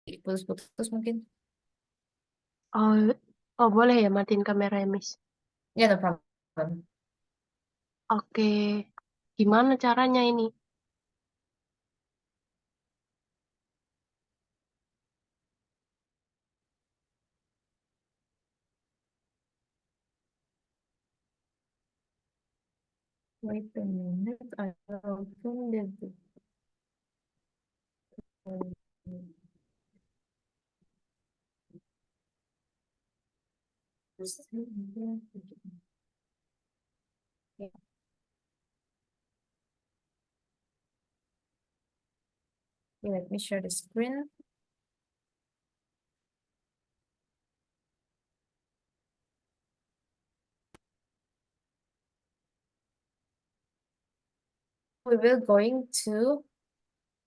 putus-putus mungkin. Oh, oh boleh ya matiin kamera ya, Miss? Ya, no problem. Oke, gimana caranya ini? Wait a minute, I open the Yeah. Let me share the screen. We will going to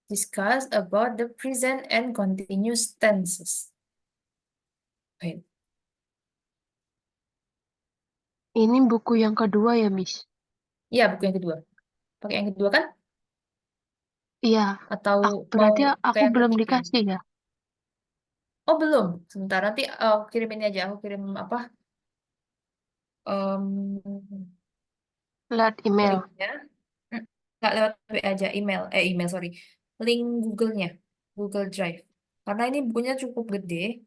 discuss about the present and continuous tenses. Wait. Ini buku yang kedua ya, Miss? Iya, buku yang kedua. Pakai yang kedua kan? Iya, Atau mau berarti ke aku yang belum ketiga? dikasih ya? Oh, belum. Sebentar, nanti kirim ini aja. Aku kirim apa? Lihat email. Linknya. Hmm, Nggak lewat WA aja, email. Email, sorry. Link Google-nya. Google Drive. Karena ini bukunya cukup gede.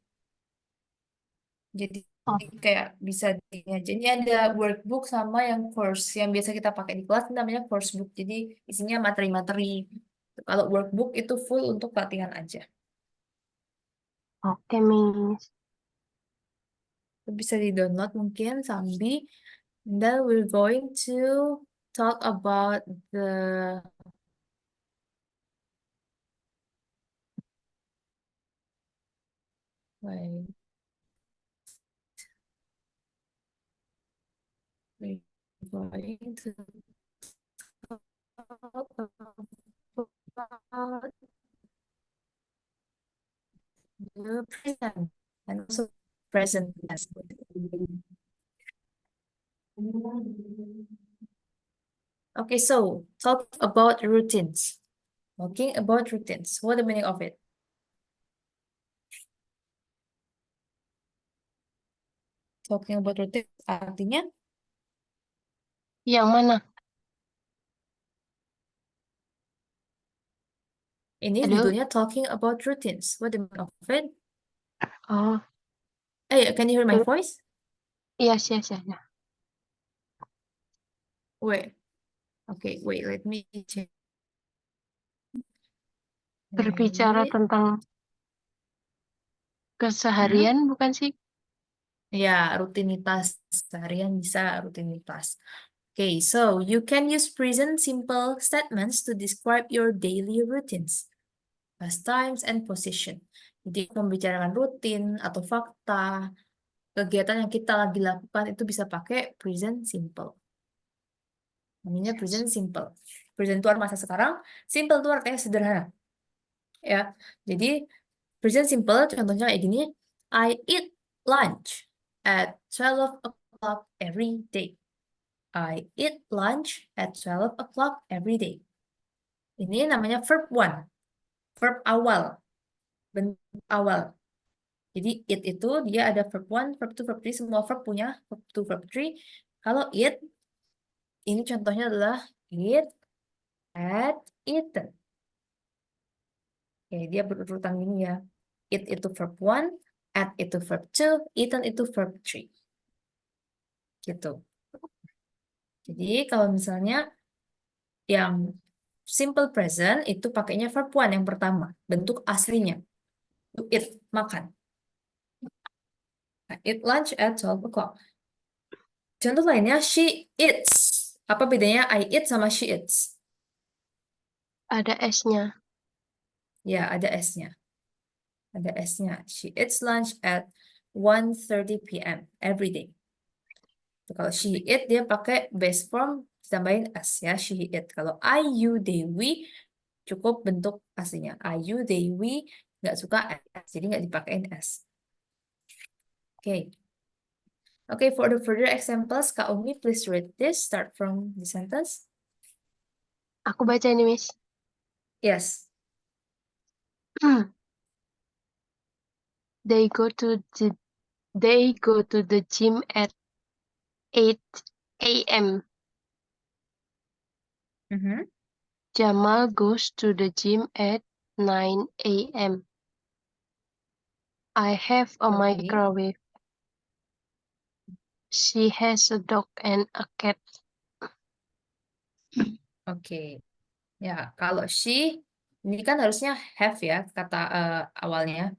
Jadi Oh, kayak bisa jadi ada workbook sama yang course yang biasa kita pakai di kelas namanya course book. Jadi isinya materi-materi. Kalau workbook itu full untuk latihan aja. oke, Miss. Bisa di-download mungkin Sambi. Then we're going to talk about the wait, we're going to talk about the present and also present tense. Okay, so talk about routines. Talking about routines. What the meaning of it? Talking about routines artinya Yang mana? ini Halo? judulnya talking about routines. What the meaning of it? Oh, Can you hear my eh, voice? iya, iya, iya, iya. Wait. Okay, wait. Let me check. Berbicara Wait. tentang Hmm? keseharian, bukan sih? Ya, rutinitas seharian bisa rutinitas. Okay, so you can use present simple statements to describe your daily routines, pastimes, and position. Jadi membicarakan rutin atau fakta, kegiatan yang kita lagi lakukan itu bisa pakai present simple. Namanya present simple. Present itu masa sekarang, simple itu artinya sederhana. Ya, jadi present simple contohnya kayak gini. I eat lunch at 12 o'clock every day. I eat lunch at 12 o'clock every day. Ini namanya verb one, verb awal, bentuk awal. Jadi it itu dia ada verb one, verb two, verb three, semua verb punya verb two, verb three. Kalau it, ini contohnya adalah eat, at, eaten. Oke, dia berurutan gini ya. It itu verb one, at itu verb two, eaten itu verb three. Gitu. Jadi kalau misalnya yang simple present itu pakainya verb one yang pertama, bentuk aslinya. To eat, makan. Nah, eat lunch at 12 o'clock. Contoh lainnya, she eats. Apa bedanya I eat sama she eats? Ada S-nya. Ya, ada S-nya. Ada S-nya. She eats lunch at 1:30 p.m. every day. Kalau she eat dia pakai base form ditambahin S ya, she eat. Kalau I, you, they, we cukup bentuk aslinya. I, you, they, we nggak suka S, jadi nggak dipakein S. Oke. Okay, for the further examples, Kak Umi, please read this. Start from the sentence. Aku baca ini, Miss. Yes. They go to the gym at 8 a.m. Mhm. Jamal goes to the gym at 9 a.m. I have a Oke. microwave. She has a dog and a cat. Oke. Ya, kalau she ini kan harusnya have ya kata awalnya.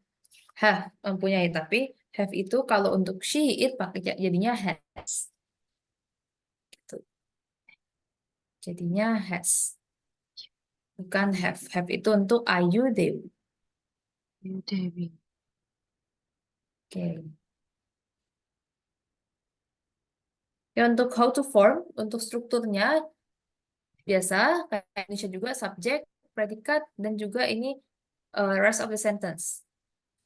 Have mempunyai, tapi have itu kalau untuk she it pakai jadinya has. Gitu. Jadinya has. Bukan have. Have itu untuk Ayu Dewi. Dewi. Oke. Ya, untuk how to form, untuk strukturnya biasa kayak Indonesia juga subjek, predikat, dan juga ini rest of the sentence.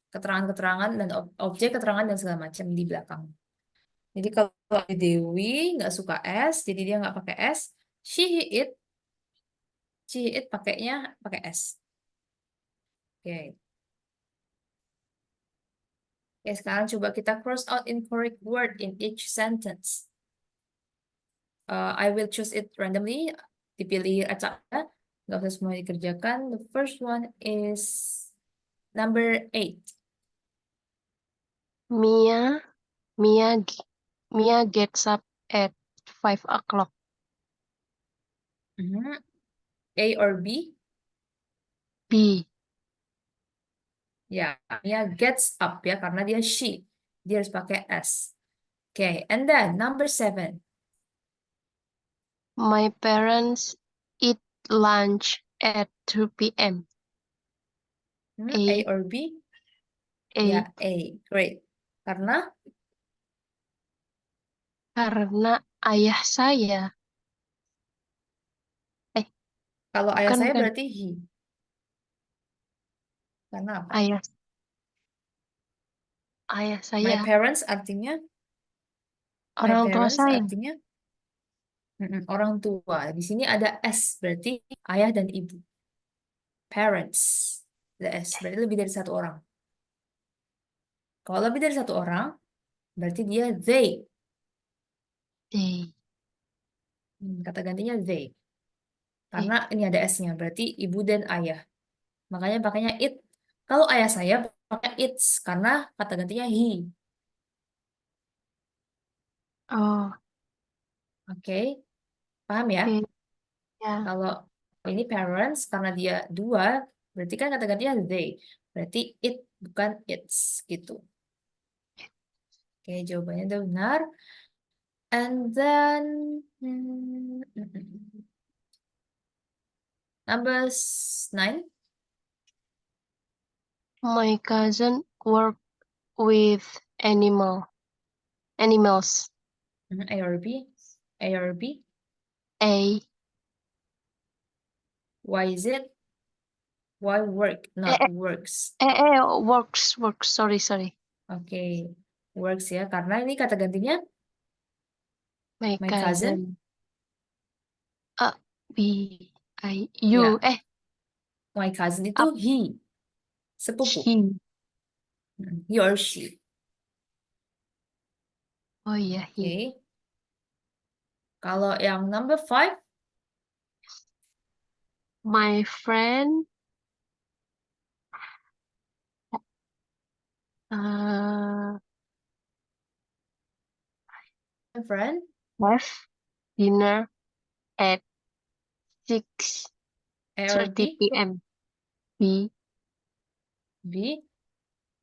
Keterangan-keterangan dan objek keterangan dan segala macam di belakang. Jadi kalau Dewi nggak suka S, jadi dia nggak pakai S. She, it pakainya pakai S. Oke. Oke, sekarang coba kita cross out incorrect word in each sentence. I will choose it randomly. Dipilih acak ya. Nggak usah semua dikerjakan. The first one is number 8. Mia gets up at 5 o'clock. A or B? B. Ya, Mia gets up ya karena dia she. Dia harus pakai S. Oke, and then number 7. My parents eat lunch at 2 p.m. A A. or B? A. Ya, A. Great. Karena Karena ayah saya. kalau ayah Bukan saya kan? berarti he. Karena apa? Ayah My saya. parents artinya my Orang tua parents saya. artinya orang tua. Di sini ada S berarti ayah dan ibu. Parents. Ada S berarti lebih dari satu orang. Kalau lebih dari satu orang berarti dia they. They. Kata gantinya they. Karena ini ada S-nya berarti ibu dan ayah. Makanya pakainya it. Kalau ayah saya pakai it's karena kata gantinya he. Oh, Oke, paham ya? oke. Ya. Kalau ini parents karena dia dua, berarti kan kata gantinya they. Berarti it bukan it's gitu. Oke, jawabannya udah benar. And then number 9. My cousin work with animals. A or B? A or B? A. Why is it? Why work, Eh, not eh, works? works. Sorry. Oke, works ya. Karena ini kata gantinya My my cousin. cousin. B. I. You. Ya, my cousin itu Up. he, sepupu. He. He or she. Oh iya, he. Oke. Kalau yang number 5, My friend. Uh, my friend, have dinner at A or 6:30 B? p.m. B. B,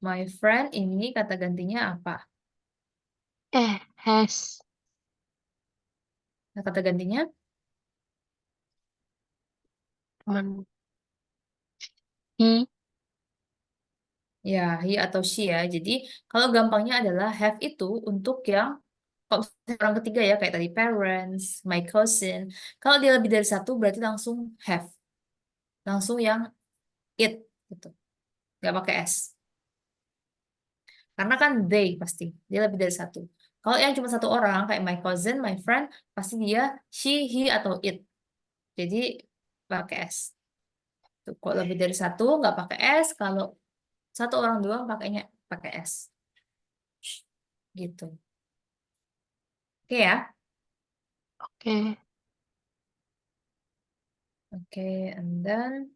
my friend ini kata gantinya apa? Has. Nah, kata gantinya Teman. He. ya he atau she ya. Jadi kalau gampangnya adalah have itu untuk yang kalau misalnya orang ketiga ya kayak tadi parents, my cousin. Kalau dia lebih dari satu berarti langsung have, langsung yang it gitu, nggak pakai s. Karena kan they pasti dia lebih dari satu. Kalau yang cuma satu orang kayak my cousin, my friend, pasti dia she, he atau it. Jadi pakai s. Tuh, kalau lebih dari satu nggak pakai s. Kalau satu orang doang pakainya pakai S. Gitu. Oke ya. Oke. Oke, and then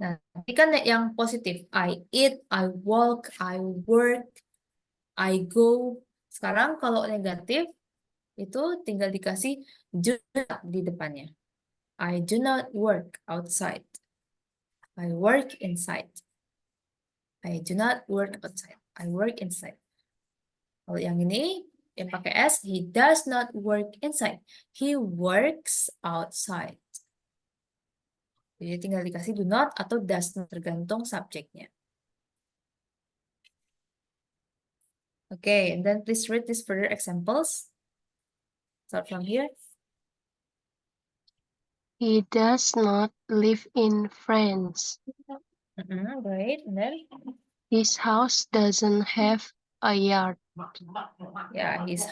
nah, ini kan yang positif. I eat, I walk, I work, I go. Sekarang kalau negatif itu tinggal dikasih do not di depannya. I do not work outside. I work inside. I do not work outside. I work inside. Kalau yang ini yang pakai S, he does not work inside. He works outside. Jadi tinggal dikasih do not atau does not, tergantung subjeknya. Okay, and then please read these further examples. Start from here. He does not live in France. Great. And then, His house doesn't have a yard. yeah, this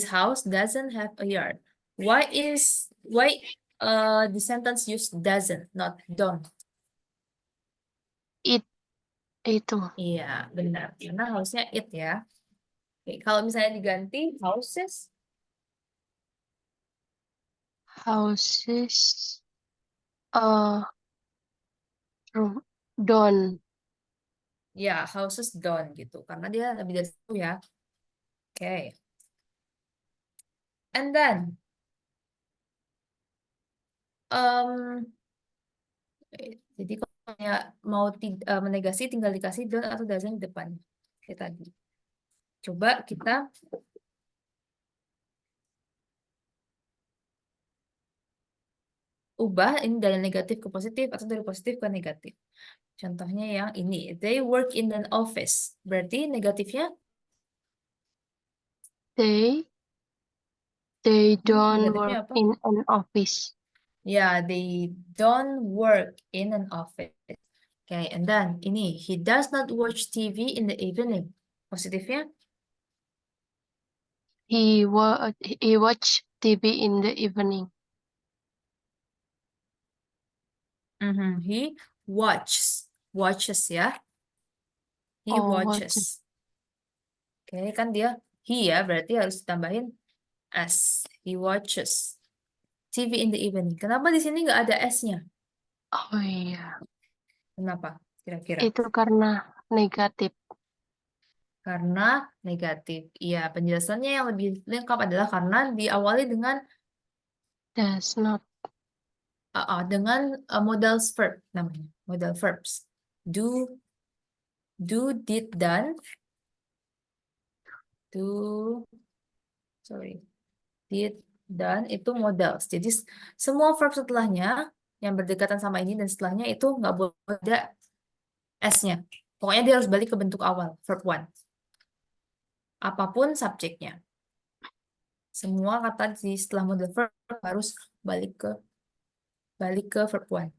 house doesn't have a yard. Why the sentence use doesn't, not don't? Itu. Iya, benar. Karena harusnya it ya. Oke, kalau misalnya diganti houses, Houses. Don't. ya houses don't gitu. Karena dia lebih dari satu ya. Oke. And then, jadi kalau mau menegasi tinggal dikasih don't atau doesn't di depan. Kayak tadi. Coba kita ubah ini dari negatif ke positif atau dari positif ke negatif. Contohnya yang ini, they work in an office. Berarti negatifnya? They don't Negatifnya work apa? in an office. Ya, they don't work in an office. Okay, and then ini, he does not watch TV in the evening. Positifnya? He watch TV in the evening. He watches ya. He watches. Oke, kan dia he ya, berarti harus ditambahin S. He watches TV in the evening. Kenapa di sini nggak ada S-nya? Oh iya. Kenapa? Kira-kira? Itu karena negatif. Karena negatif. Iya, penjelasannya yang lebih lengkap adalah karena diawali dengan Does not. dengan modal verb namanya. Modal verbs. Do, did, done. Did, done itu modal. Jadi semua verb setelahnya yang berdekatan sama ini dan setelahnya itu nggak boleh ada S-nya. Pokoknya dia harus balik ke bentuk awal, verb one. Apapun subjeknya. Semua kata di setelah modal verb harus balik ke verb one.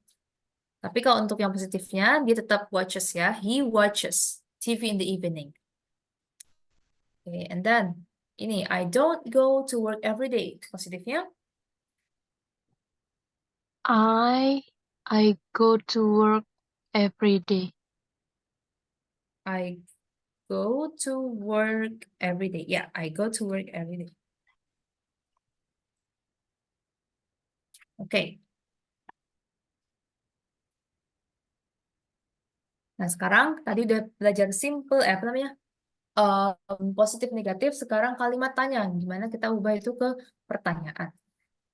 Tapi kalau untuk yang positifnya, dia tetap watches ya. He watches TV in the evening. Okay, and then ini, I don't go to work every day. Positifnya? I go to work every day. I go to work every day. Yeah, I go to work every day. Oke. Nah, sekarang tadi udah belajar simple, apa namanya? Positif negatif, sekarang kalimat tanya. Gimana kita ubah itu ke pertanyaan.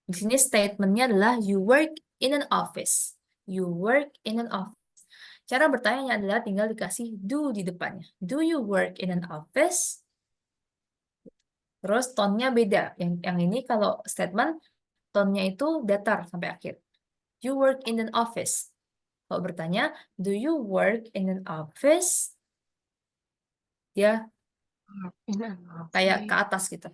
Di sini statementnya adalah you work in an office. You work in an office. Cara bertanya adalah tinggal dikasih do di depannya. Do you work in an office? Terus tone-nya beda. Yang ini kalau statement, tone-nya itu datar sampai akhir. You work in an office. Kalau bertanya, do you work in an office? Dia In an kayak ke office. atas gitu.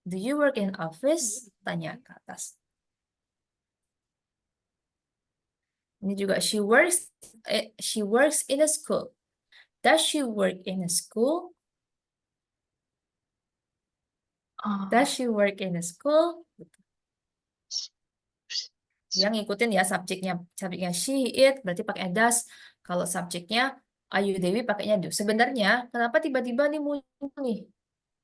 Do you work in an office? Tanya ke atas. Ini juga she works in a school. Does she work in a school? Does she work in a school? Yang ngikutin ya subjeknya she, it, berarti pakai does. Kalau subjeknya Ayu Dewi pakainya do. Sebenarnya kenapa tiba-tiba nih muncul nih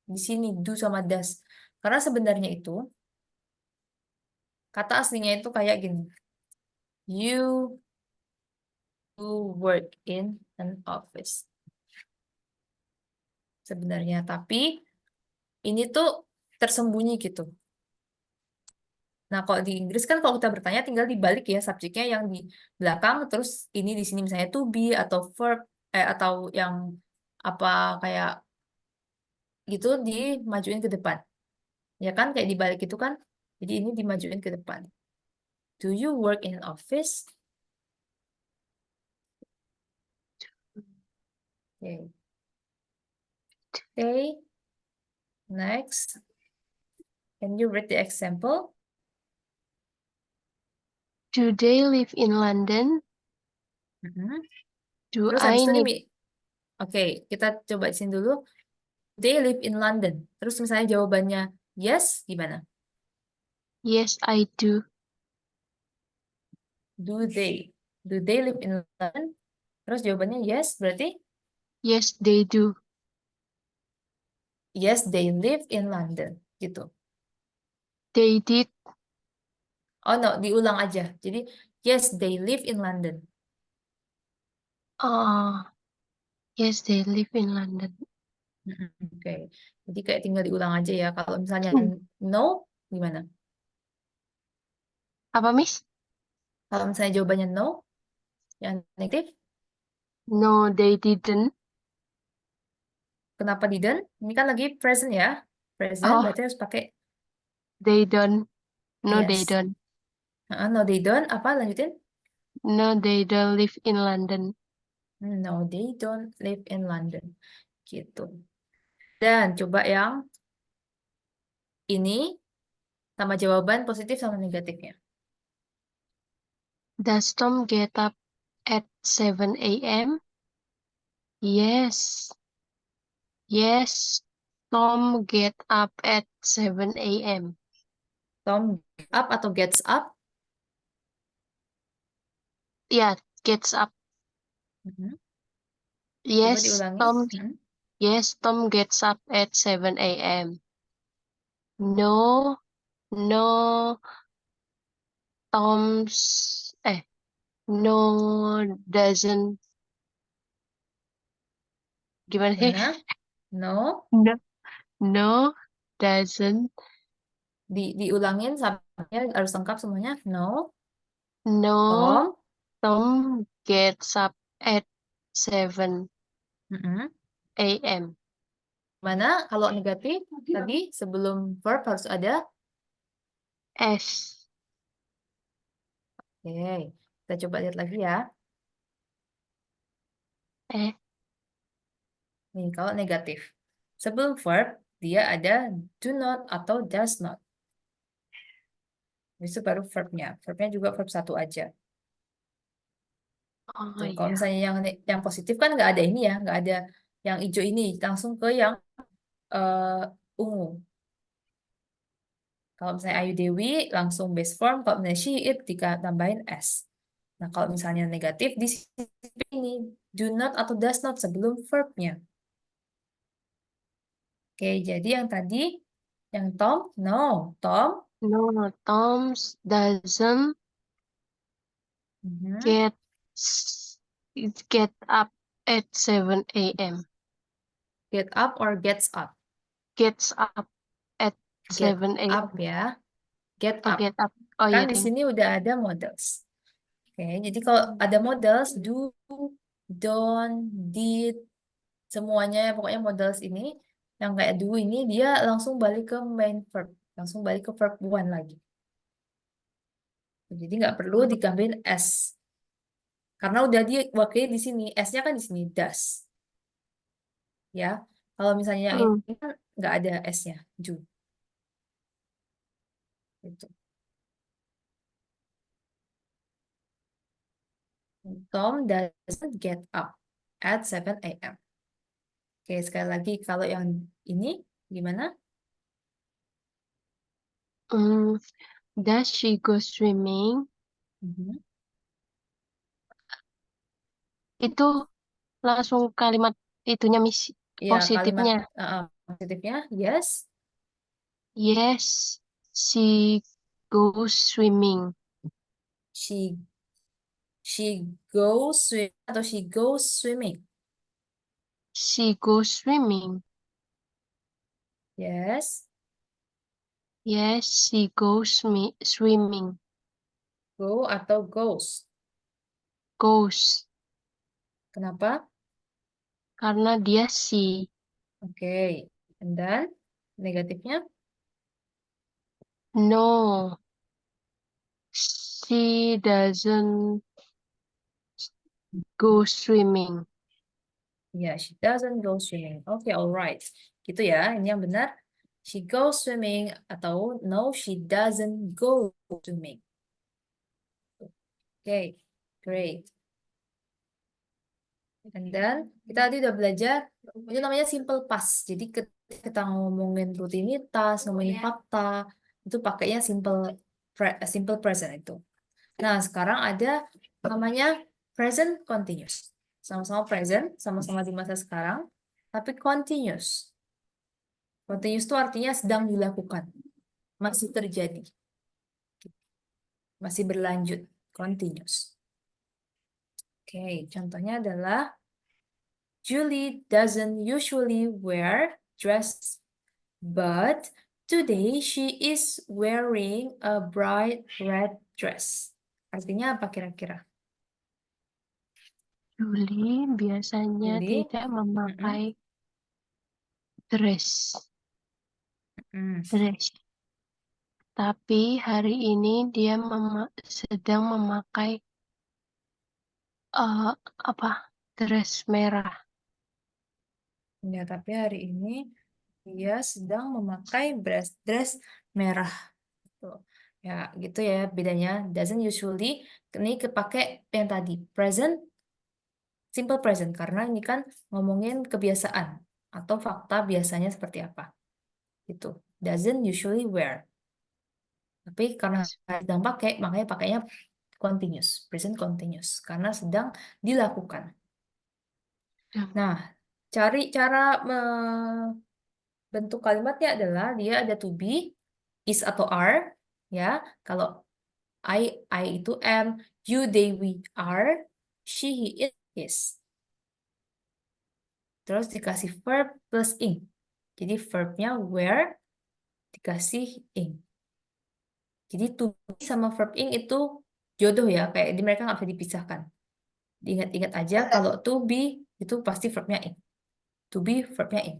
di sini do sama does? Karena sebenarnya itu kata aslinya itu kayak gini. You do work in an office. Sebenarnya, tapi ini tuh tersembunyi gitu. Nah, kalau di Inggris kan kalau kita bertanya tinggal dibalik ya subjeknya yang di belakang terus ini di sini misalnya to be atau verb atau yang apa kayak gitu dimajuin ke depan. Ya kan kayak dibalik itu kan. Jadi ini dimajuin ke depan. Do you work in an office? Okay. Okay. Next. Can you read the example? Do they live in London? Mhm. Do Terus habis I itu nih, need? Oke, kita coba di sini dulu. They live in London. Terus misalnya jawabannya yes, gimana? Yes, I do. Do they? Do they live in London? Terus jawabannya yes, berarti Yes, they do. yes, they live in London. Gitu. They did. Oh no, diulang aja. Jadi yes, they live in London. Yes, they live in London. Oke. Jadi kayak tinggal diulang aja ya. Kalau misalnya no, gimana? Apa, Miss? Kalau misalnya jawabannya no, yang negatif, No, they didn't. kenapa didn't? Ini kan lagi present ya. Present Oh, berarti harus pakai they don't. No, they yes. don't. No, they don't. Apa? Lanjutin. No, they don't live in London. No, they don't live in London. Gitu. Dan coba yang ini sama jawaban positif sama negatifnya. Does Tom get up at 7 a.m.? Yes. Yes, Tom get up at 7 a.m. Tom up atau gets up? Yeah, gets up. Mhm. Coba Yes, diulangi. Tom. Yes, Tom gets up at 7 a.m. No, no, no, doesn't. Gimana sih? Mana? No. No, no, doesn't. Diulangin sampai harus lengkap semuanya. No. No, Tom. Tom gets up at 7 Mhm. a.m. Mana kalau negatif tadi sebelum verb harus ada. S. Oke. Kita coba lihat lagi ya. Eh, Nih, kalau negatif. Sebelum verb, dia ada do not atau does not. Itu baru verbnya. Verbnya juga verb satu aja. oh Tuh, kalau iya. misalnya yang positif kan nggak ada ini ya, nggak ada yang hijau ini, langsung ke yang ungu. Kalau misalnya Ayu Dewi langsung base form, kalau misalnya she, it tambahin s. Nah, kalau misalnya negatif di sini ini do not atau does not sebelum verbnya. Oke, jadi yang tadi yang Tom, no, Tom No, Tom's doesn't mhm, get get up at 7 a.m. get up or gets up, Gets up at get 7 up a.m. ya, get Oh, up. get up. Oh Kan iya, di ding. sini udah ada models. Oke, jadi kalau ada models do, don't, did, semuanya pokoknya models ini yang kayak do ini dia langsung balik ke main verb, langsung balik ke verb one lagi. Jadi nggak perlu ditambahin s karena udah diwakili di sini, s-nya kan di sini does. Ya, kalau misalnya yang Hmm. ini kan nggak ada s-nya, do. Gitu. Tom doesn't get up at 7 a.m. Oke, sekali lagi kalau yang ini gimana? Does she go swimming? Mhm. Itu langsung kalimat itunya, Miss. Ya, kalimat Positifnya. positifnya yes, Yes, she goes swimming. she she goes swim atau she goes swimming. She goes swimming. Yes, Yes, she goes swimming. go atau goes. Goes. Kenapa? Karena dia she. Oke. And then negatifnya No, she doesn't go swimming. ya, she doesn't go swimming. Oke, alright. Gitu ya, ini yang benar. She goes swimming atau no, she doesn't go swimming. Oke, great. And then kita tadi udah belajar itu namanya simple past. Jadi ketika kita ngomongin rutinitas, ngomongin fakta, itu pakainya simple present itu. Nah, sekarang ada namanya present continuous. Sama-sama present, sama-sama di masa sekarang, tapi continuous. Continuous itu artinya sedang dilakukan, masih terjadi, masih berlanjut, continuous. Oke, contohnya adalah Julie doesn't usually wear dress, but today she is wearing a bright red dress. Artinya apa kira-kira? Julie biasanya Julie, tidak mm-mm, memakai dress. Dress. Tapi hari ini dia sedang memakai eh, apa? Dress merah. Ya, tapi hari ini dia sedang memakai dress merah. Tuh. Ya, gitu ya bedanya. Doesn't usually, ini kepake yang tadi. Present, simple present. Karena ini kan ngomongin kebiasaan atau fakta biasanya seperti apa. Gitu. Doesn't usually wear. Tapi karena sedang pakai, makanya pakainya continuous. Present continuous. Karena sedang dilakukan. Nah, cari cara bentuk kalimatnya adalah dia ada to be, is atau are, ya. Kalau I itu am, you, they, we are, she, he, it, is. Terus dikasih verb plus ing. Jadi verbnya were dikasih ing. Jadi to be sama verb ing itu jodoh ya, kayak di mereka nggak bisa dipisahkan. Diingat-ingat aja kalau to be itu pasti verbnya ing. To be verbnya ing.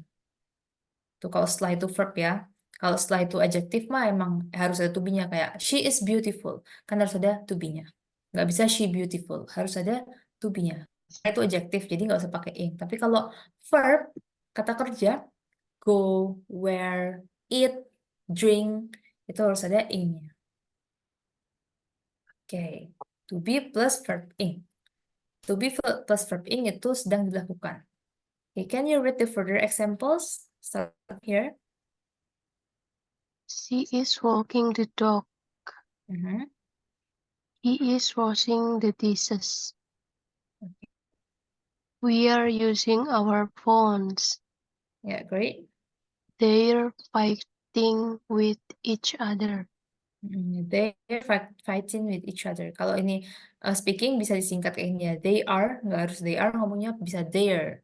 Tuh kalau setelah itu verb ya. Kalau setelah itu adjektif mah emang harus ada to be-nya kayak she is beautiful. Kan harus ada to be-nya. Nggak bisa she beautiful. Harus ada to be-nya. Nah, itu adjektif jadi nggak usah pakai ing. Tapi kalau verb, kata kerja, go, wear, eat, drink, itu harus ada ing-nya. Oke. To be plus verb ing. To be plus verb ing itu sedang dilakukan. Okay, can you read the further examples? Start here. She is walking the dog. Mhm. He is washing the dishes. We are using our phones. Yeah, great. They're fighting with each other. They're fighting with each other. Kalau ini speaking bisa disingkat kayak ini ya. They are, nggak harus they are, ngomongnya bisa they are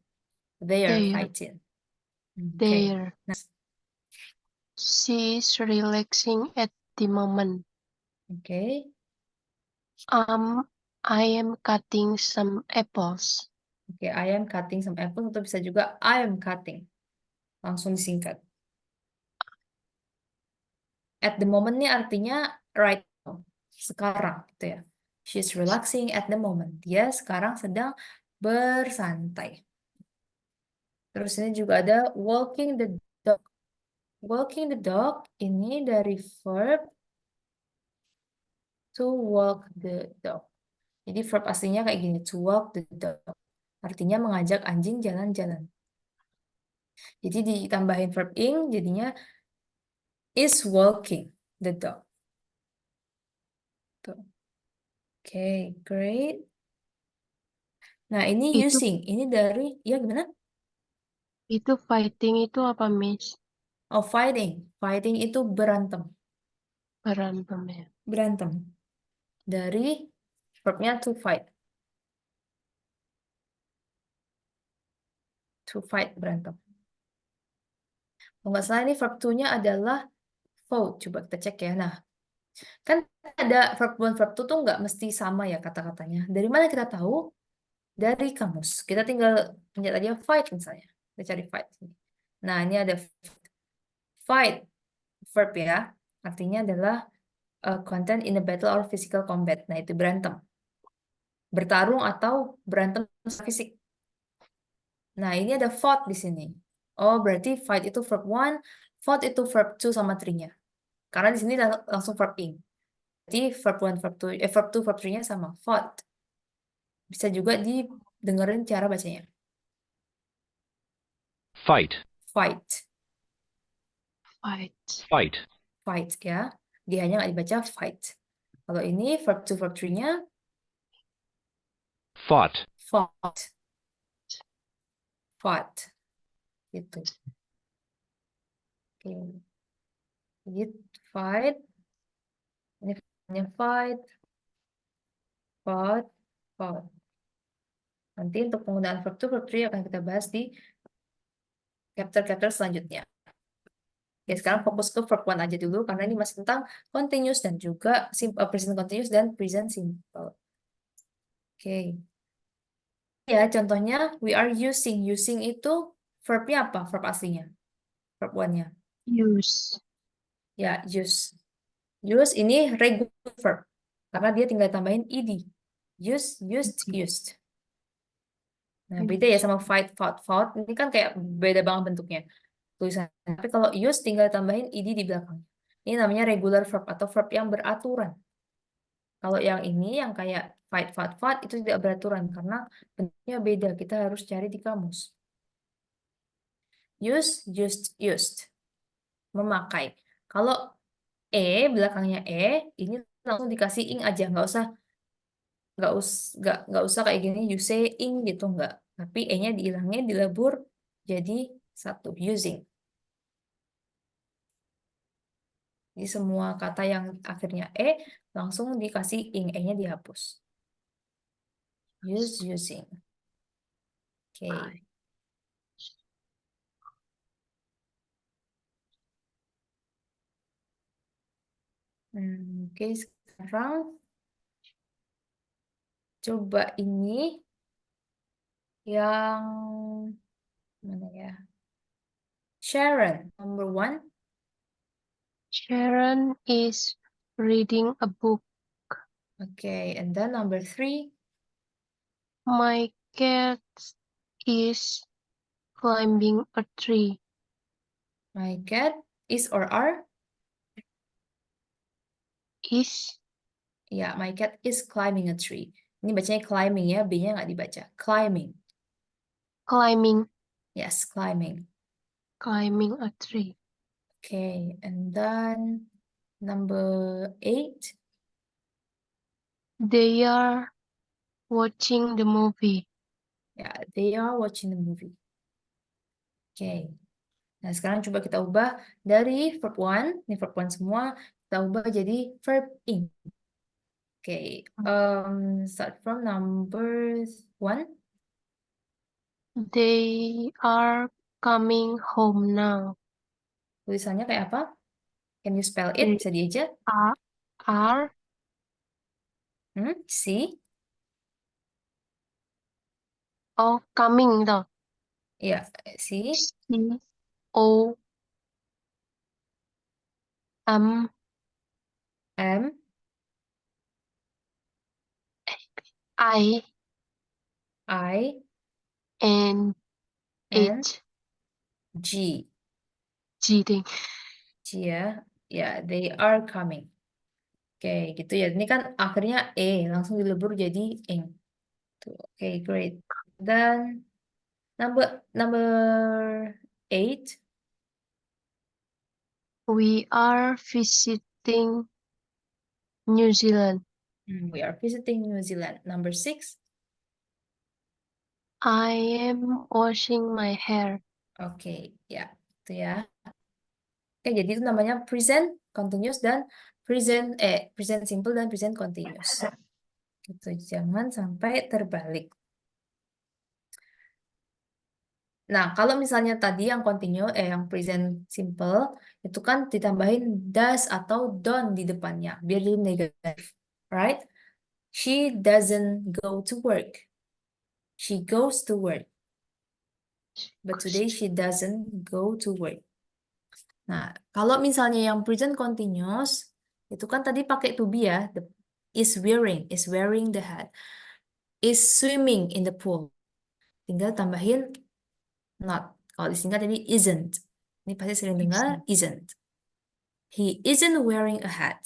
They're, fighting. Oke. they're. She's relaxing at the moment. Oke. I am cutting some apples. Oke, I am cutting some apples atau bisa juga I am cutting. Langsung disingkat. At the moment ini artinya right now. Sekarang gitu ya. She's relaxing at the moment. Dia sekarang sedang bersantai. Terus ini juga ada walking the dog. Walking the dog ini dari verb to walk the dog. Jadi verb aslinya kayak gini, to walk the dog. Artinya mengajak anjing jalan-jalan. Jadi ditambahin verb ing, jadinya is walking the dog. Tuh. Okay, great. Nah, ini Itu using. Ini dari, ya gimana? itu fighting itu apa, Miss? Oh, fighting. Fighting itu berantem. Berantem ya. Berantem. Dari verbnya to fight. To fight, berantem. Kalau nggak salah ini verb to-nya adalah fought. Coba kita cek ya. Nah, kan ada verb one, verb two tuh nggak mesti sama ya kata-katanya. Dari mana kita tahu? Dari kamus. Kita tinggal pencet aja fight misalnya. Kita cari fight. Nah, ini ada fight verb ya. Artinya adalah content in a battle or physical combat. Nah, itu berantem. Bertarung atau berantem secara fisik. Nah, ini ada fought di sini. Oh, berarti fight itu verb one, fought itu verb two sama three-nya. Karena di sini langsung verb ing. Jadi verb one, verb two, verb two, verb three-nya sama. Fought. Bisa juga didengerin cara bacanya. Fight. Fight. Fight. Fight. Fight ya. Dia-nya nggak dibaca fight. Kalau ini verb two, verb three-nya Fought. fought. Fought. Gitu. Oke. Gitu. Fight. Ini verbnya fight. Fought. Fought. Nanti untuk penggunaan verb two, verb three akan kita bahas di chapter-chapter selanjutnya. Oke, sekarang fokus ke verb one aja dulu karena ini masih tentang continuous dan juga present continuous dan present simple. Oke. Ya, contohnya we are using. Using itu verbnya apa? Verb aslinya. Verb one-nya. Use. Ya, use. Use ini regular verb. Karena dia tinggal tambahin ed. Use, used, used. Nah, beda ya Use. sama fight, fought, fought. Ini kan kayak beda banget bentuknya. Tulisan. Tapi kalau use tinggal tambahin ed di belakang. Ini namanya regular verb atau verb yang beraturan. Kalau yang ini yang kayak fight, fought, fought itu tidak beraturan karena bentuknya beda. Kita harus cari di kamus. Use, used, used. Memakai. Kalau belakangnya ini langsung dikasih ing aja, nggak usah kayak gini you saying gitu nggak. Tapi nya dihilangin, dilebur jadi satu using. Jadi semua kata yang akhirnya langsung dikasih ing, nya dihapus. Use, using. Oke. Oke, sekarang coba ini yang mana ya? Sharon, number one. Sharon is reading a book. Okay, and then number three. My cat is climbing a tree. My cat is or are? Is Ya, my cat is climbing a tree. Ini bacanya climbing ya, B-nya nggak dibaca. Climbing. climbing Yes, climbing. climbing a tree. Okay, and then number eight. They are watching the movie. Ya, they are watching the movie. Okay. Nah, sekarang coba kita ubah dari verb one, ini verb one semua, kita ubah jadi verb ing. Okay, start from number one. They are coming home now. Tulisannya kayak apa? Can you spell They it? Bisa diaja? are See? coming though. Ya, see? C-O-M M, I I, N N, H G. G ding. G ya. Ya, they are coming. Oke, gitu ya. Ini kan akhirnya langsung dilebur jadi ing. Tuh, oke, great. Dan number eight. We are visiting New Zealand. We are visiting New Zealand. Number 6. I am washing my hair. Oke, ya, itu ya. Oke, jadi itu namanya present continuous dan present simple dan present continuous. Gitu, jangan sampai terbalik. Nah, kalau misalnya tadi yang yang present simple itu kan ditambahin does atau don't di depannya biar jadi negatif, right? She doesn't go to work. She goes to work. But today she doesn't go to work. Nah, kalau misalnya yang present continuous, itu kan tadi pakai to be ya. Is wearing the hat. Is swimming in the pool. Tinggal tambahin not. Kalau disingkat tadi isn't. Ini pasti sering dengar isn't. He isn't wearing a hat.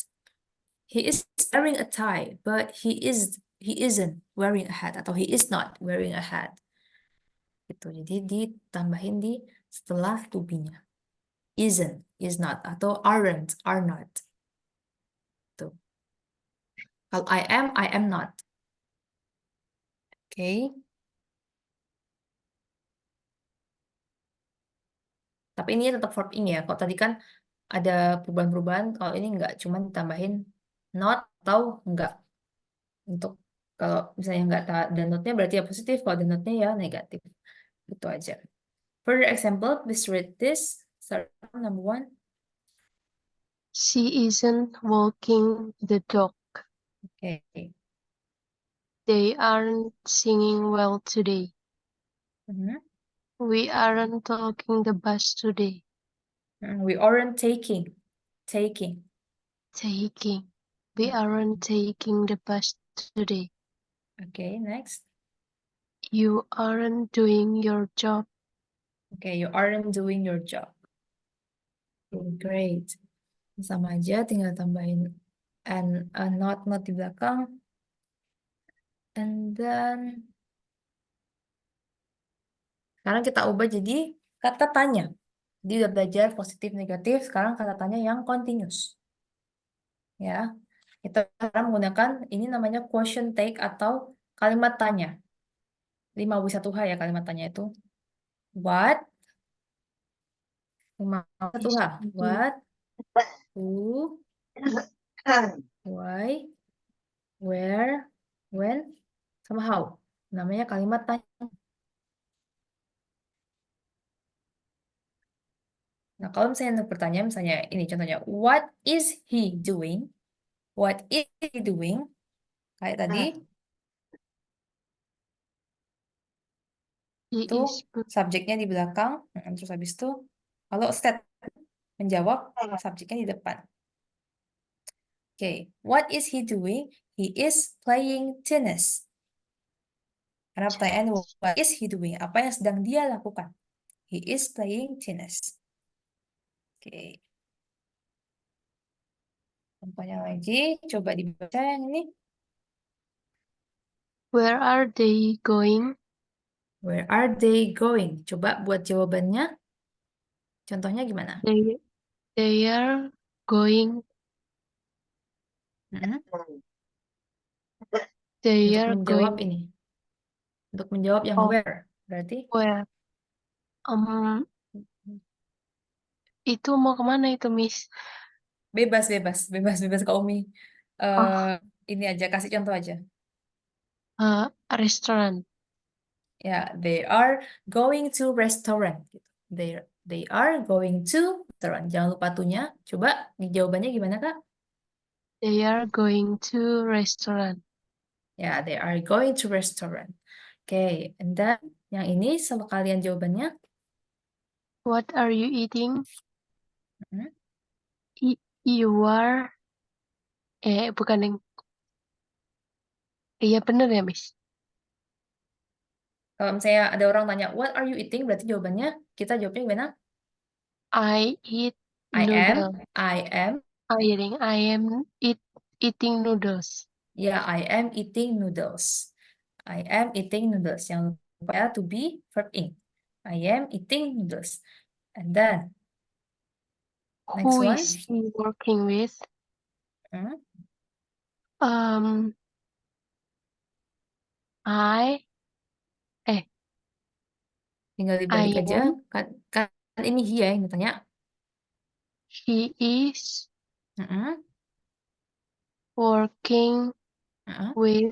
He is wearing a tie, but he isn't wearing a hat atau he is not wearing a hat. Gitu. Jadi ditambahin di setelah to be-nya. Isn't, is not, atau aren't, are not. Tuh. Kalau I am not. Oke. Tapi ini tetap verb ing ya. Kalau tadi kan ada perubahan-perubahan, kalau ini enggak, cuman ditambahin not atau enggak. Untuk kalau misalnya enggak ada not-nya berarti ya positif, kalau ada not-nya ya negatif. Itu aja. Further example, please read this. Start from number 1. She isn't walking the dog. Oke. They aren't singing well today. Mhm. We aren't taking the bus today. We aren't taking. Taking. We aren't taking the bus today. Okay, next. You aren't doing your job. Okay, you aren't doing your job. Okay, great. Sama aja, tinggal tambahin and a not di belakang. And then sekarang kita ubah jadi kata tanya. Jadi udah belajar positif negatif, sekarang kata tanya yang continuous. Ya. Kita sekarang menggunakan ini namanya question take atau kalimat tanya. 5W1H ya kalimat tanya itu. What? 5W1H. What? Who? Why? Where? When? Sama how. Namanya kalimat tanya. Nah, kalau misalnya untuk pertanyaan, misalnya ini contohnya, what is he doing? What is he doing? Kayak tadi, He itu is subjeknya di belakang, terus habis itu, kalau state menjawab, subjeknya di depan. Oke, what is he doing? He is playing tennis. Karena pertanyaan, what is he doing? Apa yang sedang dia lakukan? He is playing tennis. Oke. Contohnya lagi, coba dibaca yang ini. Where are they going? Where are they going? Coba buat jawabannya. Contohnya gimana? They are going. Mm-mm. They Untuk are menjawab going. ini. Untuk menjawab yang Oh, where. Berarti where? Itu mau kemana itu, Miss? bebas Kak Umi. Oh, Ini aja, kasih contoh aja. Restaurant. Ya, they are going to restaurant. Gitu. They are going to restaurant. Jangan lupa to-nya. Coba di jawabannya gimana, Kak? They are going to restaurant. Ya, they are going to restaurant. Oke, and then yang ini sama kalian jawabannya. What are you eating? Hmm? You are. Bukan yang. Iya bener ya, Miss? Kalau misalnya ada orang tanya, what are you eating? Berarti jawabannya, kita jawabnya gimana? I eat I noodle. am, I am, I am eating noodles. ya, I am eating noodles. I am eating noodles. Yang lupa ya, to be verb ing. I am eating noodles. And then, next Who one. is he working with? Hmm? Um, I Tinggal dibalik aja. am, Kan ini dia yang ditanya. she is Mm-mm, working mm-mm. with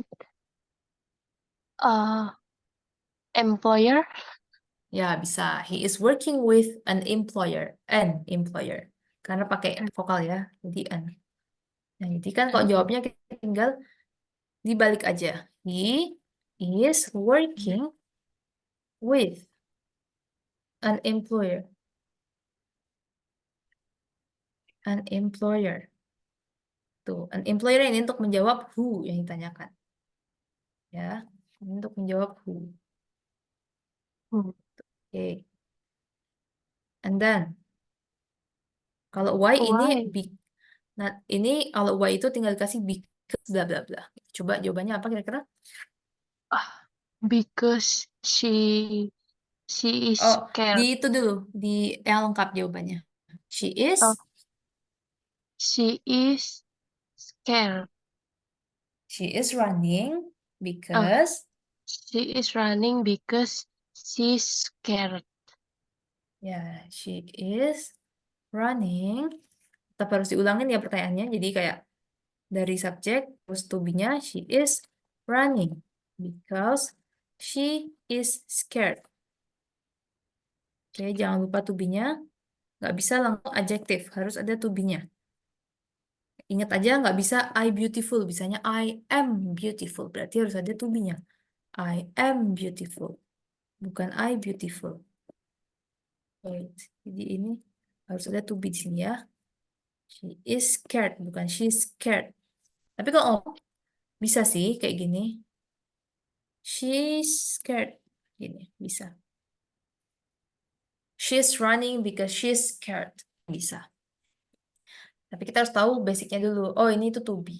a employer. Ya, bisa. He is working with an employer. An employer. Karena pakai vokal ya. Jadi an. Nah, jadi kan kalau jawabnya kita tinggal dibalik aja. He is working with an employer. An employer. Tuh, an employer ini untuk menjawab who yang ditanyakan. Ya, ini untuk menjawab who. Hmm. Oke. And then, kalau why ini Why? nah, ini kalau why itu tinggal dikasih because bla bla bla. Coba jawabannya apa kira-kira? Because she is Oh, di scared. itu dulu, di yang lengkap jawabannya. She is, Oh, she is scared. she is running Uh, because, she is running because she's scared. ya, she is running. Tetap harus diulangin ya pertanyaannya. Jadi kayak dari subjek terus to be-nya she is running because she is scared. Oke, jangan lupa to be-nya. Nggak bisa langsung adjektif, harus ada to be-nya. Ingat aja nggak bisa I beautiful, bisanya I am beautiful. Berarti harus ada to be-nya. I am beautiful, bukan I beautiful. Wait, jadi ini harus ada to be di sini ya. She is scared, bukan she's scared. Tapi kalau ngomong bisa sih kayak gini. She's scared. Gini, bisa. She's running because she's scared. Bisa. Tapi kita harus tahu basicnya dulu. Oh, ini itu to be.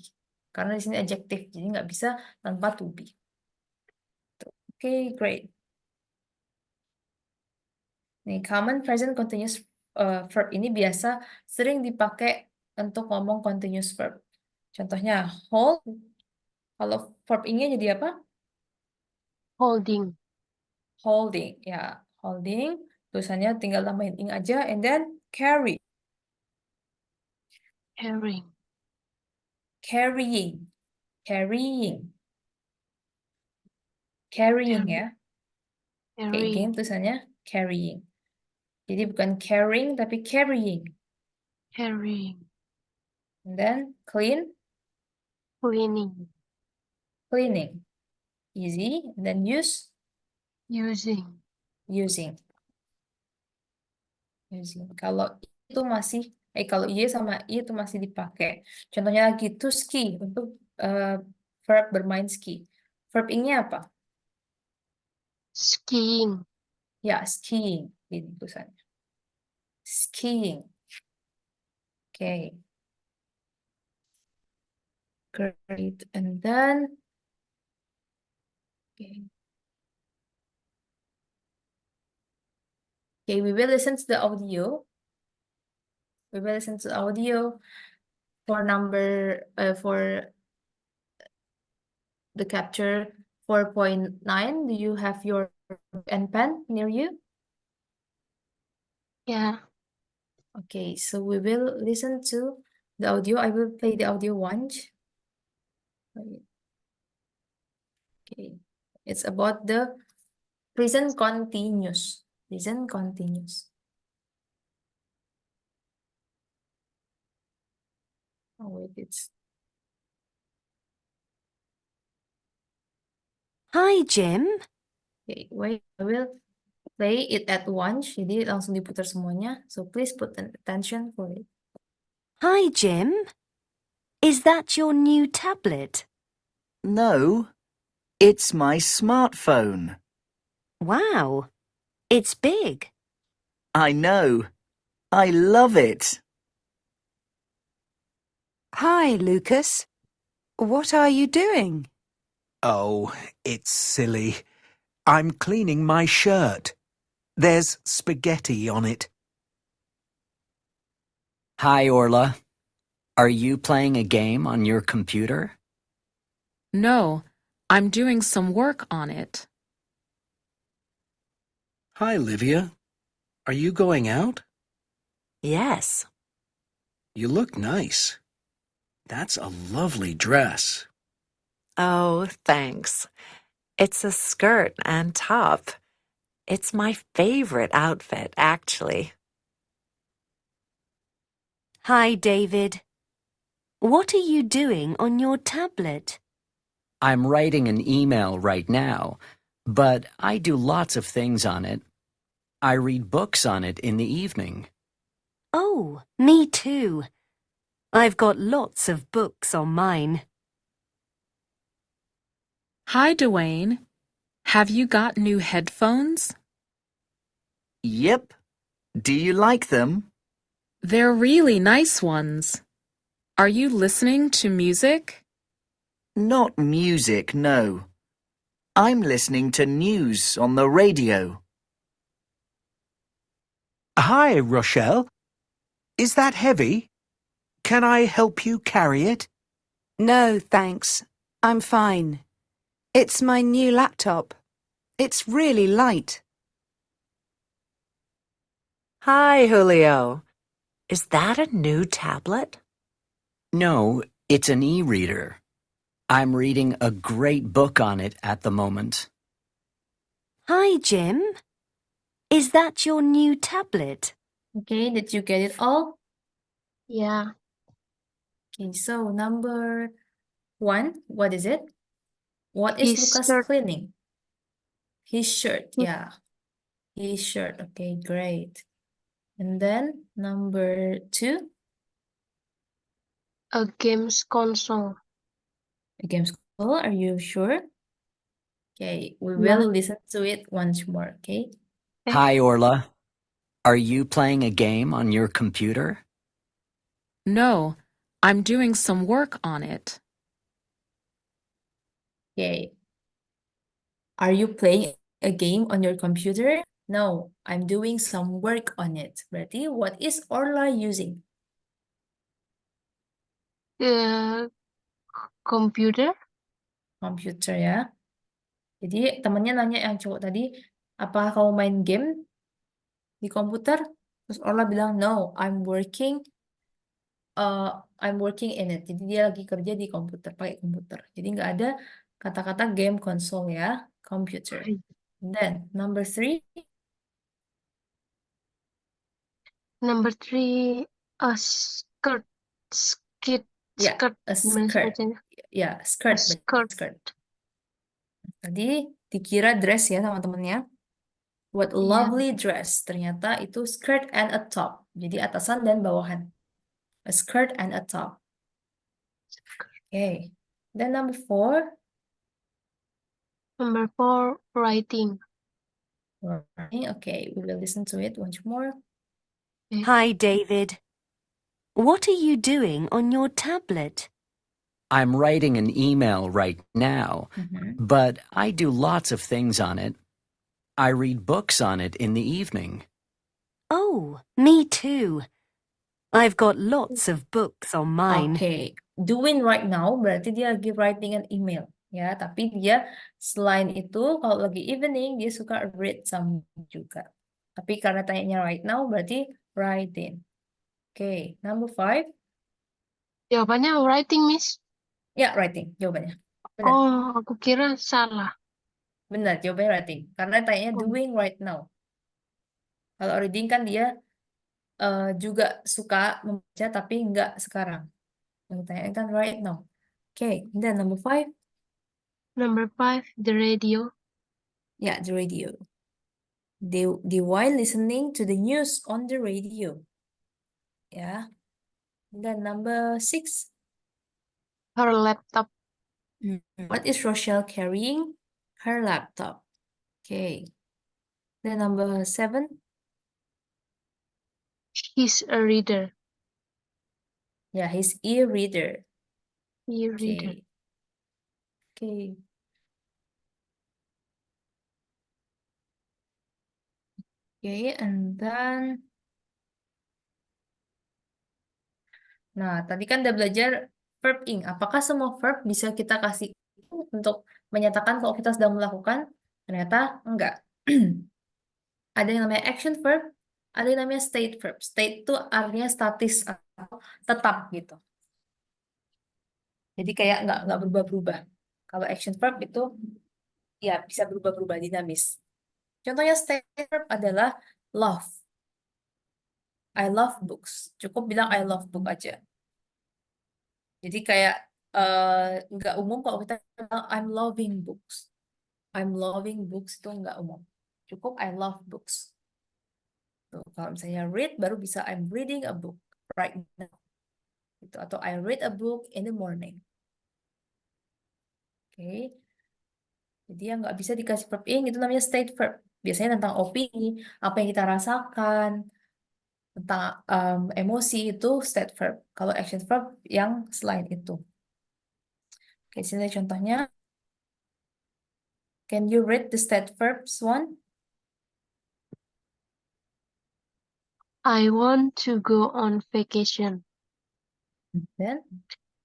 Karena di sini adjective, jadi nggak bisa tanpa to be. Oke, great. Nih, common present continuous verb ini biasa sering dipakai untuk ngomong continuous verb. Contohnya, hold. Kalau verb ini jadi apa? Holding. Holding. Ya, holding. Tulisannya tinggal tambahin ing aja. And then carry. Carrying. Carrying. Carrying. Carrying ya. Kayak gini Carrying. tulisannya carrying. Jadi bukan caring, tapi carrying. Carrying. And then clean, Cleaning. cleaning. Easy. And then use, Using. using. Using. Kalau itu masih, kalau y sama i itu masih dipakai. Contohnya lagi to ski untuk verb bermain ski. Verb ini apa? Skiing. Ya, skiing. Ini tulisannya. Skiing. Oke. Great. And then, okay. Okay, we will listen to the audio. We will listen to the audio for the capture 4.9. Do you have your and pen near you? Yeah. Okay, so we will listen to the audio. I will play the audio once. Okay, it's about the present continuous. Present continuous. Oh wait, it's Hi, Jim. okay. Wait, I will play it at once. Jadi langsung diputar semuanya. So please put attention for it. Hi, Jim. Is that your new tablet? No, it's my smartphone. Wow, it's big. I know. I love it. Hi, Lucas. What are you doing? Oh, it's silly. I'm cleaning my shirt. There's spaghetti on it. Hi, Orla. Are you playing a game on your computer? No, I'm doing some work on it. Hi, Livia. Are you going out? Yes. You look nice. That's a lovely dress. Oh, thanks. It's a skirt and top. It's my favorite outfit, actually. Hi, David. What are you doing on your tablet? I'm writing an email right now, but I do lots of things on it. I read books on it in the evening. Oh, me too. I've got lots of books on mine. Hi, Dwayne. Have you got new headphones? Yep. Do you like them? They're really nice ones. Are you listening to music? Not music, no. I'm listening to news on the radio. Hi, Rochelle. Is that heavy? Can I help you carry it? No, thanks. I'm fine. It's my new laptop. It's really light. Hi, Julio. Is that a new tablet? No, it's an e-reader. I'm reading a great book on it at the moment. Hi, Jim. Is that your new tablet? Okay, did you get it all? Yeah. Okay, so number 1, what is it? What is His Lucas shirt. cleaning? His shirt, Hmm. yeah. His shirt, okay, great. And then number 2, A games console. a game's console, are you sure? Okay, we Yeah. will listen to it once more, okay? Okay. Hi, Orla. Are you playing a game on your computer? No, I'm doing some work on it. Okay. Are you playing a game on your computer? No, I'm doing some work on it. Berarti, what is Orla using? Computer. Computer ya. Jadi temennya nanya yang cowok tadi, apakah kamu main game di komputer? Terus Orla bilang, no, I'm working in it. Jadi dia lagi kerja di komputer, pakai komputer. Jadi nggak ada kata-kata game console ya, computer. Then number 3, Number 3, a skirt. Skit. ya, Skirt. a Gimana sih skirt. bacanya? Ya, A skirt, skirt. skirt. Tadi dikira dress ya sama temennya. What a Iya. lovely dress. Ternyata itu skirt and a top. Jadi atasan dan bawahan. A skirt and a top. Okay. Then number 4. Number 4, writing. Okay, we will listen to it once more. Hi, David. What are you doing on your tablet? I'm writing an email right now, Mhm. but I do lots of things on it. I read books on it in the evening. Oh, me too. I've got lots of books on mine. Okay, doing right now berarti dia lagi writing an email ya, tapi dia selain itu kalau lagi evening dia suka read some juga. Tapi karena tanyanya right now berarti writing. Okay, number 5. Jawabannya writing, Miss. Ya, writing jawabannya. Benar, Oh, aku kira salah. benar jawabannya writing. Karena tanyanya Oh. doing right now. Kalau reading kan dia juga suka membaca tapi nggak sekarang. Yang ditanyakan kan right now. Okay, then number 5. Number 5, the radio. Yeah, the radio. They while listening to the news on the radio. Yeah. Then number 6. Her laptop. What is Rochelle carrying? Her laptop. Okay. Then number 7. He's a reader. Yeah, his e-reader. E-reader. Okay. Okay. Okay, and then nah, tadi kan udah belajar verb ing. Apakah semua verb bisa kita kasih untuk menyatakan kalau kita sedang melakukan, ternyata enggak. Ada yang namanya action verb, ada yang namanya state verb. State itu artinya statis atau tetap gitu. Jadi kayak nggak berubah-berubah. Kalau action verb itu ya bisa berubah-berubah, dinamis. Contohnya state verb adalah love. I love books. Cukup bilang I love book aja. Jadi kayak nggak umum kalau kita bilang I'm loving books. I'm loving books itu nggak umum. Cukup I love books. Tuh, kalau misalnya read baru bisa I'm reading a book right now. Gitu. Atau I read a book in the morning. Oke. Jadi yang nggak bisa dikasih verb ing itu namanya state verb. Biasanya tentang opini, apa yang kita rasakan, tentang emosi itu state verb. Kalau action verb yang selain itu. Oke, sini contohnya. Can you read the state verbs one? I want to go on vacation. Then,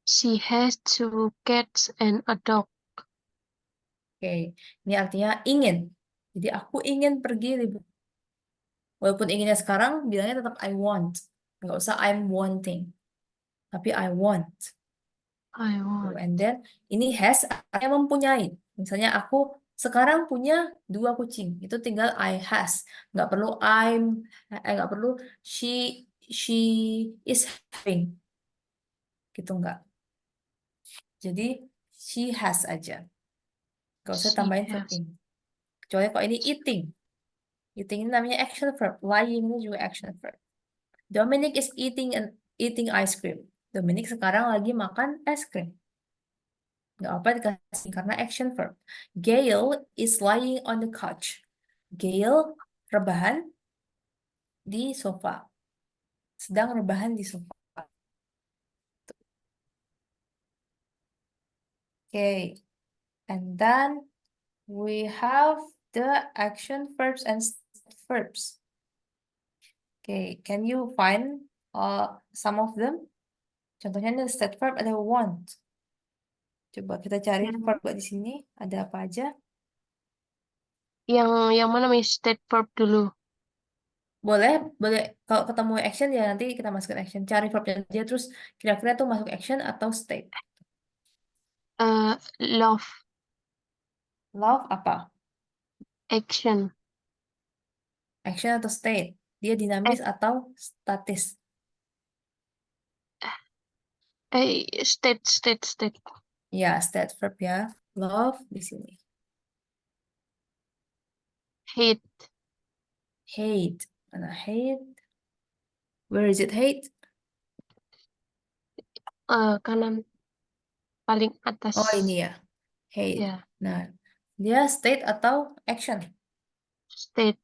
She has 2 cats and a dog. oke, ini artinya ingin. Jadi aku ingin pergi liburan. Walaupun inginnya sekarang, bilangnya tetap I want. Nggak usah I'm wanting. Tapi I want. I want. And then, ini has artinya mempunyai. Misalnya aku sekarang punya 2 kucing. Itu tinggal I has. Nggak perlu nggak perlu she is having. Gitu nggak. Jadi, she has aja. Nggak usah She tambahin verb has. ing. Kecuali kalau ini eating. Eating ini namanya action verb. Lying ini juga action verb. Dominic is eating ice cream. Dominic sekarang lagi makan es krim. Nggak apa dikasih karena action verb. Gail is lying on the couch. Gail rebahan di sofa. Sedang rebahan di sofa. Okay. And then we have the action verbs and verbs. Okay, can you find some of them? Contohnya nih state verb ada want. Coba kita cari verb di sini ada apa aja? Yang mana nih state verb dulu? Boleh kalau ketemu action ya nanti kita masukin action. Cari verbnya aja terus kira-kira tuh masuk action atau state. Love, Love apa? action. Action atau state? Dia dinamis atau statis? State. Ya, state verb ya. Love di sini. Hate, Hate. Mana hate? Where is it hate? kanan paling atas. Oh, ini ya. Hate. Ya, Nah, dia state atau action? state.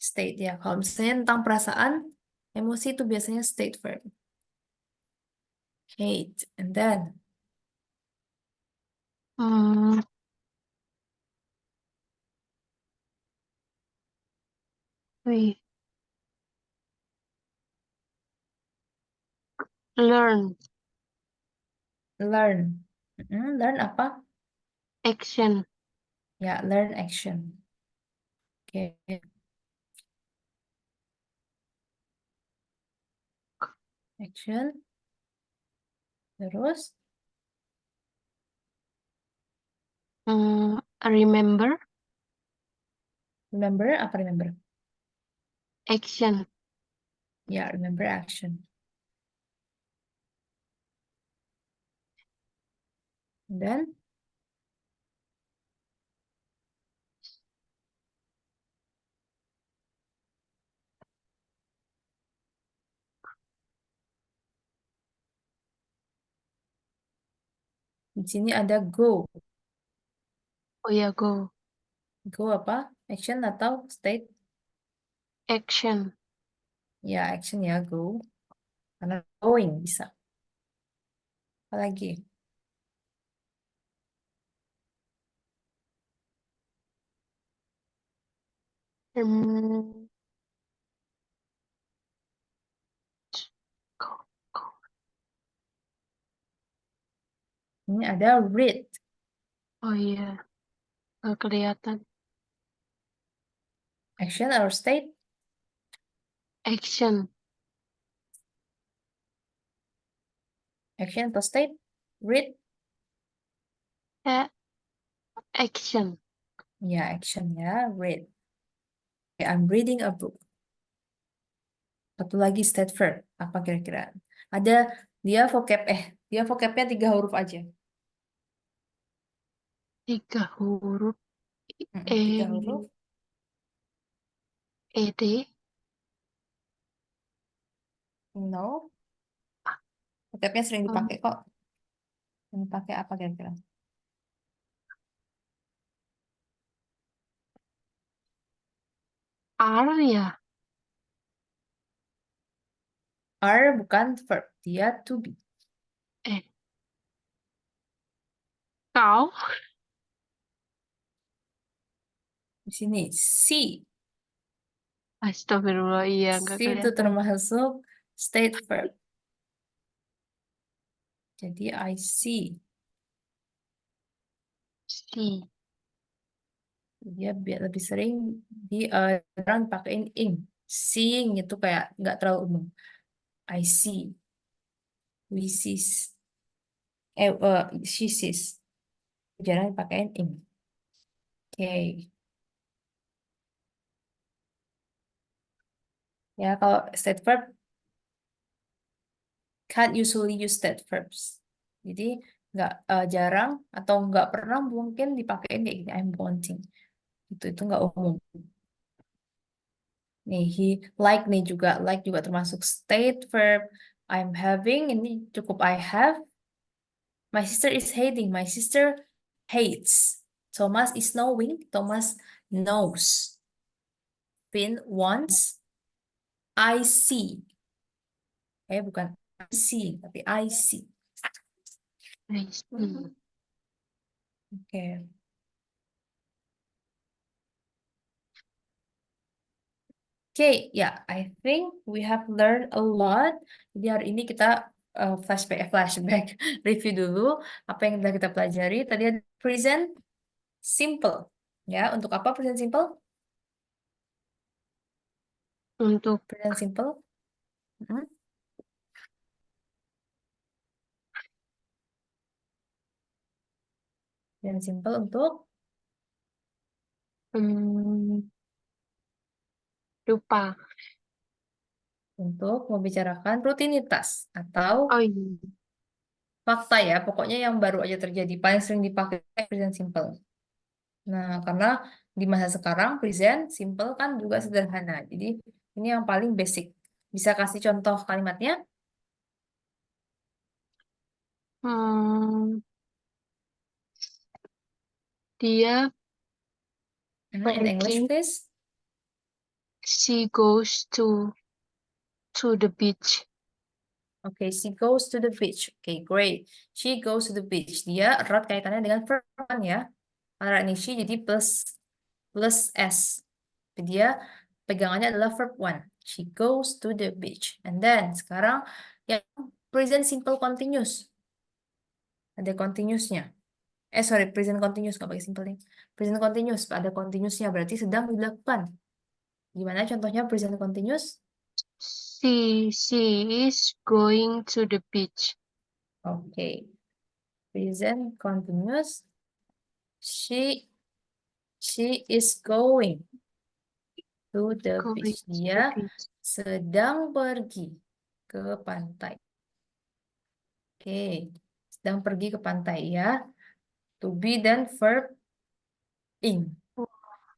State ya. Kalau misalnya tentang perasaan, emosi itu biasanya state verb. Hate. And then, we learn, learn. Learn apa? action. Ya, learn action. Oke. Action. Terus, Remember, remember apa remember? action. Ya, remember action. And then, di sini ada go. Oh ya, go. Go apa? Action atau state? Action. Ya, action ya, go. Karena going bisa. Apalagi? Go. Ini ada read. Oh iya, nggak kelihatan. Action or state? Action. Action atau state? Read? Eh, action. Ya, action ya. Read. Okay, I'm reading a book. Satu lagi state verb. Apa kira-kira? Ada dia vocabnya 3 huruf aja. 3 huruf. 3 huruf. Ed. No. Vocabnya sering dipakai kok. Yang dipakai apa kira-kira? R ya. Are bukan verb. Dia to be. Eh. Kau. Di sini see. Astagfirullah, iya nggak See itu kelihatan. termasuk state verb. Jadi I see. Si. Dia lebih sering jarang pakein ing. Seeing itu kayak nggak terlalu umum. I see. We sees. She sees. Jarang dipakein ing. Oke. Ya, kalau state verb can't usually use state verbs. Jadi nggak jarang atau nggak pernah mungkin dipakein kayak gini. I'm wanting. Itu nggak umum. Nih, like juga termasuk state verb. I'm having ini cukup I have. My sister is hating. My sister hates. Thomas is knowing. Thomas knows. Finn wants. I see. Bukan I see, tapi I see. I see. Oke. Oke, ya, I think we have learned a lot. Jadi hari ini kita flashback, review dulu apa yang sudah kita pelajari. Tadi ada present simple. Ya, untuk apa present simple? Untuk Present simple. Present simple untuk lupa. untuk membicarakan rutinitas atau Oh iya. fakta ya. Pokoknya yang baru aja terjadi. Paling sering dipakai present simple. Nah, karena di masa sekarang present simple kan juga sederhana. Jadi ini yang paling basic. Bisa kasih contoh kalimatnya? Dia In English, pergi. please. She goes to the beach. Okay, she goes to the beach. Okay, great. She goes to the beach. Dia erat kaitannya dengan verb one ya. Antara ini she jadi plus s. Dia pegangannya adalah verb one. She goes to the beach. And then sekarang yang present simple continuous. Ada continuousnya. Sorry, present continuous nggak pakai simple nih. Present continuous ada continuousnya berarti sedang dilakukan. Gimana contohnya present continuous? She is going to the beach. Okay. Present continuous. She is going to the Going beach. to the Dia beach. sedang pergi ke pantai. Oke. Sedang pergi ke pantai ya. To be dan verb ing.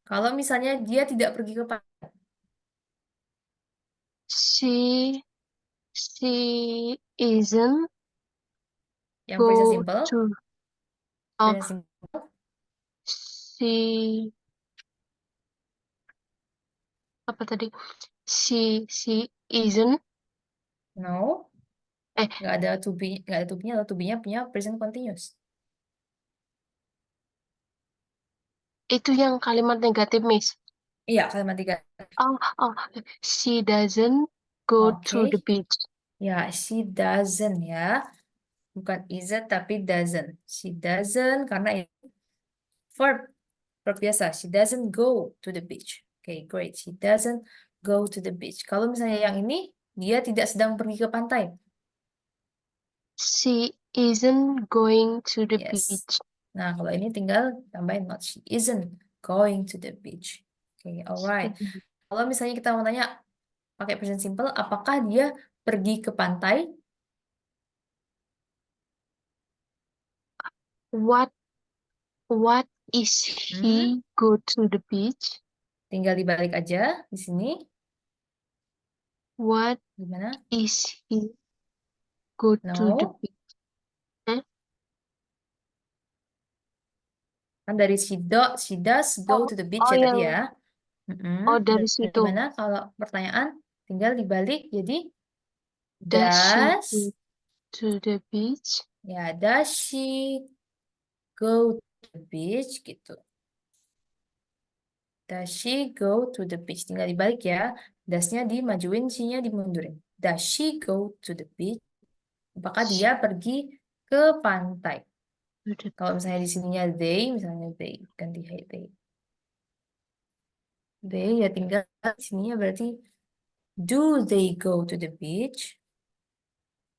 Kalau misalnya dia tidak pergi ke pantai. She isn't Yang present go simple. to. Present simple. She apa tadi? She isn't. No. Nggak ada to be, nggak ada to be-nya, atau to be-nya punya present continuous. Itu yang kalimat negatif, Miss. Iya, kalimat tiga. She doesn't go to the beach. Ya, she doesn't ya. Bukan isn't tapi doesn't. She doesn't karena ini Verb. Verb biasa. She doesn't go to the beach. Oke, great. She doesn't go to the beach. Kalau misalnya yang ini, dia tidak sedang pergi ke pantai. She isn't going to the Yes. beach. Nah, kalau ini tinggal tambahin not. She isn't going to the beach. Oke, alright. Kalau misalnya kita mau tanya pakai present simple, apakah dia pergi ke pantai? What is he go to the beach? Tinggal dibalik aja di sini. What Gimana? is he go to the No. beach? Kan dari she does go to the beach ya tadi ya. dari Dan situ. gimana kalau pertanyaan tinggal dibalik jadi Does she does go to the beach? ya does she go to the beach gitu. Does she go to the beach? Tinggal dibalik ya. Does-nya dimajuin, she-nya dimundurin. Does she go to the beach? Apakah dia pergi ke pantai? To the Kalau misalnya di sininya they, misalnya they, ganti they. They ya tinggal di sininya berarti do they go to the beach?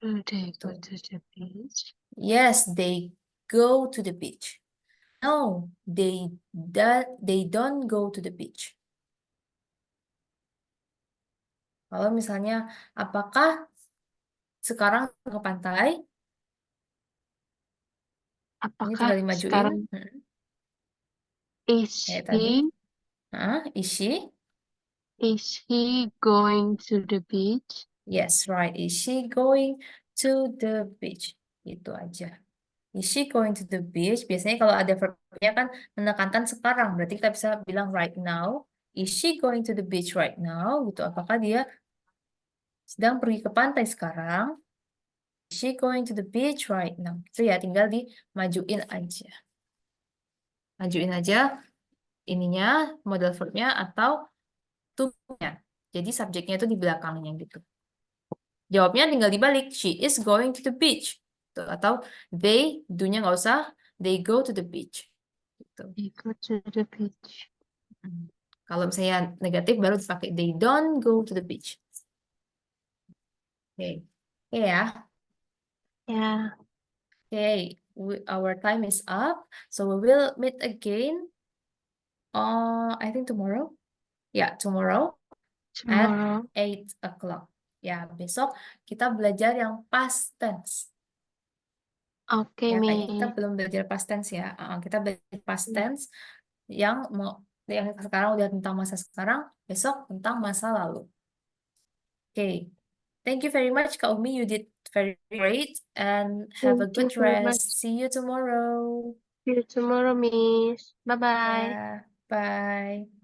Do they go to the beach? Yes, they go to the beach. No, they don't go to the beach. Kalau misalnya, apakah sekarang ke pantai? Ini Apakah tinggal dimajuin. sekarang is Kayak tadi. he Is she? going to the beach? Yes, right. Is she going to the beach? Itu aja. Is she going to the beach? Biasanya kalau ada verbnya kan menekankan sekarang. Berarti kita bisa bilang right now. Is she going to the beach right now? Gitu. Apakah dia sedang pergi ke pantai sekarang? Is she going to the beach right now? Itu ya tinggal dimajuin aja. Majuin aja ininya, model verbnya atau to-nya. Jadi subjeknya itu di belakangnya gitu. Jawabnya tinggal dibalik. She is going to the beach. Tuh, atau they, do-nya nggak usah. They go to the beach. Gitu. They go to the beach. Kalau misalnya negatif baru dipakai they don't go to the beach. Oke. Oke ya. Yeah. Oke. Our time is up. So we will meet again. I think tomorrow. Ya, tomorrow. Tomorrow. At 8 o'clock. Ya, besok kita belajar yang past tense. Oke, Ya, kayaknya kita Mi. belum belajar past tense ya. Kita belajar past tense yang sekarang udah tentang masa sekarang, besok tentang masa lalu. Oke. Thank you very much, Kak Umi. You did very great and have a Thank you good very much. rest. See you tomorrow. See you tomorrow, Miss. Bye-bye. Yeah, bye.